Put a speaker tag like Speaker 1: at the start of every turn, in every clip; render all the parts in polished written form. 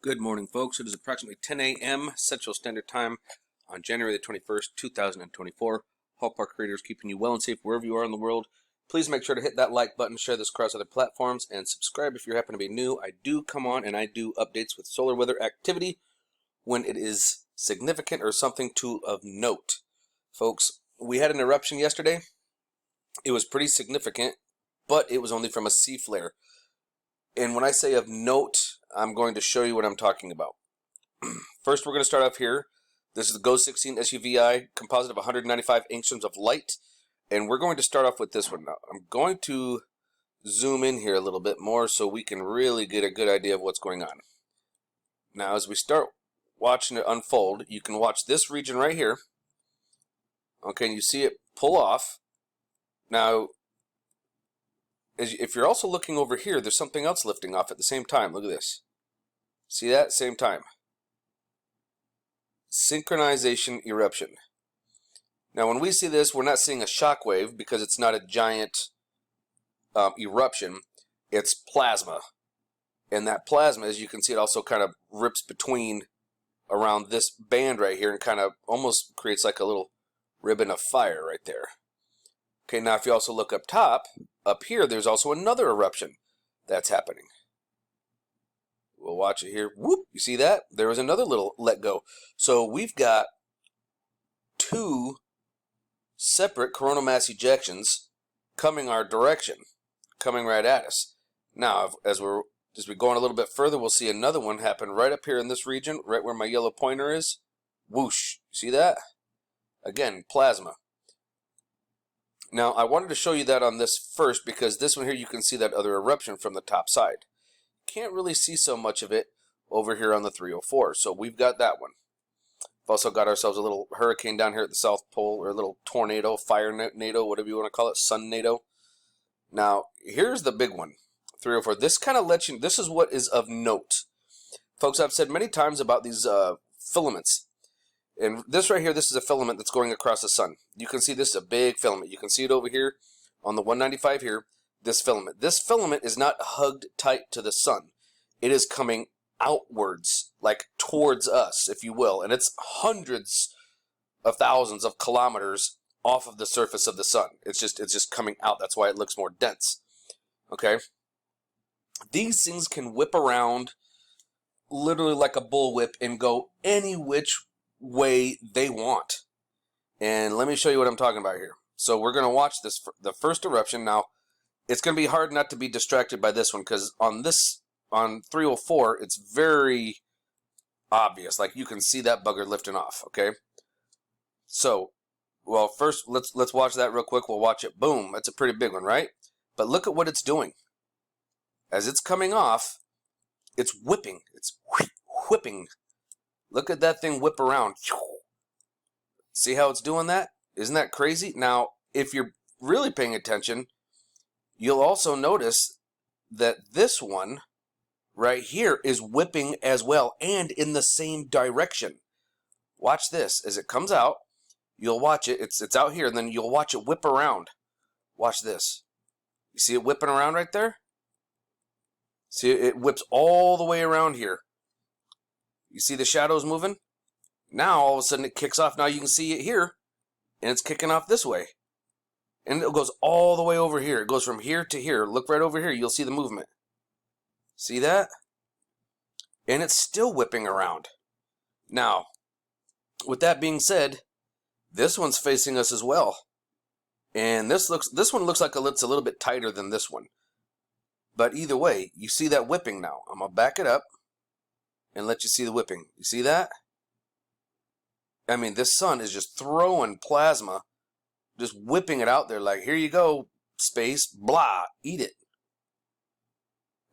Speaker 1: Good morning, folks. It is approximately 10 a.m. Central Standard Time on January the 21st, 2024. Hope our creators keeping you well and safe wherever you are in the world. Please make sure to hit that like button, share this across other platforms, and subscribe if you happen to be new. I do come on and I do updates with solar weather activity when it is significant or something of note. Folks, we had an eruption yesterday. It was pretty significant, but it was only from a C flare. And when I say of note, I'm going to show you what I'm talking about. First, we're going to start off here. This is the GO 16 SUVI composite of 195 angstroms of light. And we're going to start off with this one now. I'm going to zoom in here a little bit more so we can really get a good idea of what's going on. Now, as we start watching it unfold, you can watch this region right here. Okay, and you see it pull off. Now, if you're also looking over here, there's something else lifting off at the same time. Look at this. See that? Same time. Synchronization eruption. Now, when we see this, we're not seeing a shock wave because it's not a giant eruption. It's plasma. And that plasma, as you can see, it also kind of rips between around this band right here and kind of almost creates like a little ribbon of fire right there. Okay, now if you also look up top, up here, there's also another eruption that's happening. We'll watch it here. Whoop! You see that? There was another little let go. So we've got two separate coronal mass ejections coming our direction, coming right at us. Now, as we go on a little bit further, we'll see another one happen right up here in this region, right where my yellow pointer is. Whoosh! See that? Again, plasma. Now, I wanted to show you that on this first because this one here, you can see that other eruption from the top side. Can't really see so much of it over here on the 304, so we've got that one. We've also got ourselves a little hurricane down here at the South Pole, or a little tornado, fire NATO, whatever you want to call it, sun NATO. Now, here's the big one, 304. This kind of lets you, this is what is of note. Folks, I've said many times about these filaments. And this right here, this is a filament that's going across the sun. You can see this is a big filament. You can see it over here on the 195 here, this filament. This filament is not hugged tight to the sun. It is coming outwards, like towards us, if you will. And it's hundreds of thousands of kilometers off of the surface of the sun. It's just coming out. That's why it looks more dense. Okay? These things can whip around literally like a bullwhip and go any which way they want. And let me show you what I'm talking about here. So we're going to watch this, the first eruption. Now, it's going to be hard not to be distracted by this one because on 304, it's very obvious. Like you can see that bugger lifting off, okay? So, well, first let's watch that real quick. We'll watch it. Boom. That's a pretty big one, right? But look at what it's doing. As it's coming off, it's whipping. It's whipping. Look at that thing whip around. See how it's doing that? Isn't that crazy? Now, if you're really paying attention, you'll also notice that this one right here is whipping as well and in the same direction. Watch this. As it comes out, you'll watch it. It's out here, and then you'll watch it whip around. Watch this. You see it whipping around right there? See, it whips all the way around here. You see the shadows moving? Now, all of a sudden, it kicks off. Now you can see it here, and it's kicking off this way. And it goes all the way over here. It goes from here to here. Look right over here. You'll see the movement. See that? And it's still whipping around. Now, with that being said, this one's facing us as well. And this one looks like it's a little bit tighter than this one. But either way, you see that whipping now. I'm going to back it up and let you see the whipping. You see that? I mean, this sun is just throwing plasma, just whipping it out there like, here you go, space, blah, eat it.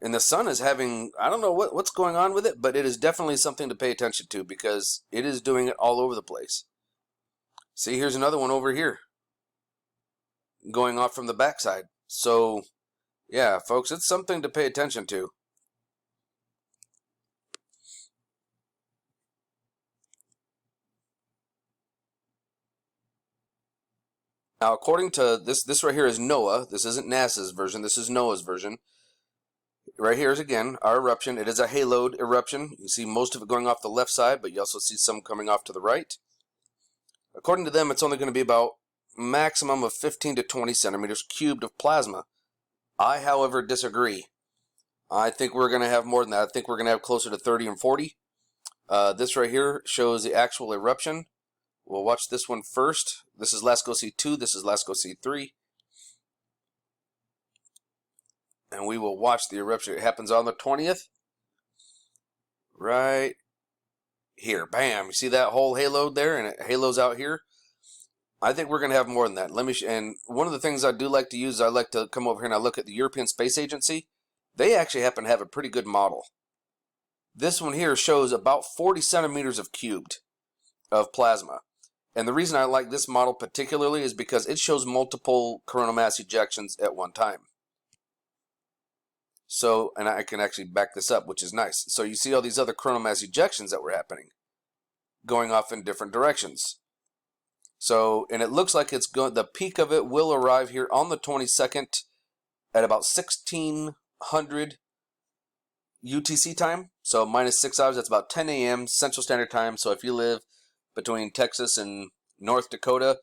Speaker 1: And the sun is having, I don't know what's going on with it, but it is definitely something to pay attention to because it is doing it all over the place. See, here's another one over here going off from the backside. So Yeah, folks, it's something to pay attention to. Now, according to this right here is NOAA. This isn't NASA's version. This is NOAA's version. Right here is, again, our eruption. It is a haloed eruption. You see most of it going off the left side, but you also see some coming off to the right. According to them, it's only going to be about maximum of 15 to 20 centimeters cubed of plasma. I, however, disagree. I think we're going to have more than that. I think we're going to have closer to 30 and 40. This right here shows the actual eruption. We'll watch this one first. This is Lascaux C2. This is Lascaux C3. And we will watch the eruption. It happens on the 20th. Right here. Bam. You see that whole halo there? And it halos out here. I think we're going to have more than that. And one of the things I do like to use, I like to come over here and I look at the European Space Agency. They actually happen to have a pretty good model. This one here shows about 40 centimeters of cubed of plasma. And the reason I like this model particularly is because it shows multiple coronal mass ejections at one time. So, and I can actually back this up, which is nice. So you see all these other coronal mass ejections that were happening, going off in different directions. So, and it looks like it's going. The peak of it will arrive here on the 22nd at about 1600 UTC time. So minus 6 hours. That's about 10 a.m. Central Standard Time. So if you live between Texas and North Dakota,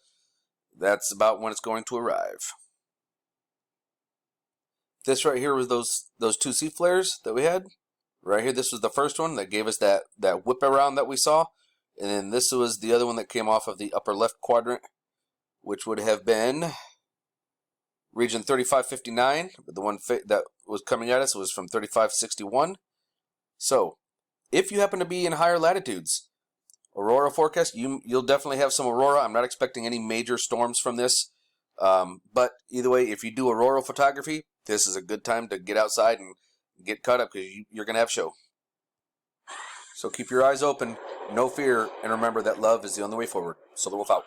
Speaker 1: that's about when it's going to arrive. This right here was those two C flares that we had. Right here, this was the first one that gave us that whip around that we saw. And then this was the other one that came off of the upper left quadrant, which would have been region 3559. But the one that was coming at us was from 3561. So, if you happen to be in higher latitudes, aurora forecast, you'll definitely have some aurora. I'm not expecting any major storms from this. But either way, if you do auroral photography, this is a good time to get outside and get caught up because you're going to have show. So keep your eyes open, no fear, and remember that love is the only way forward. So the Wolf out.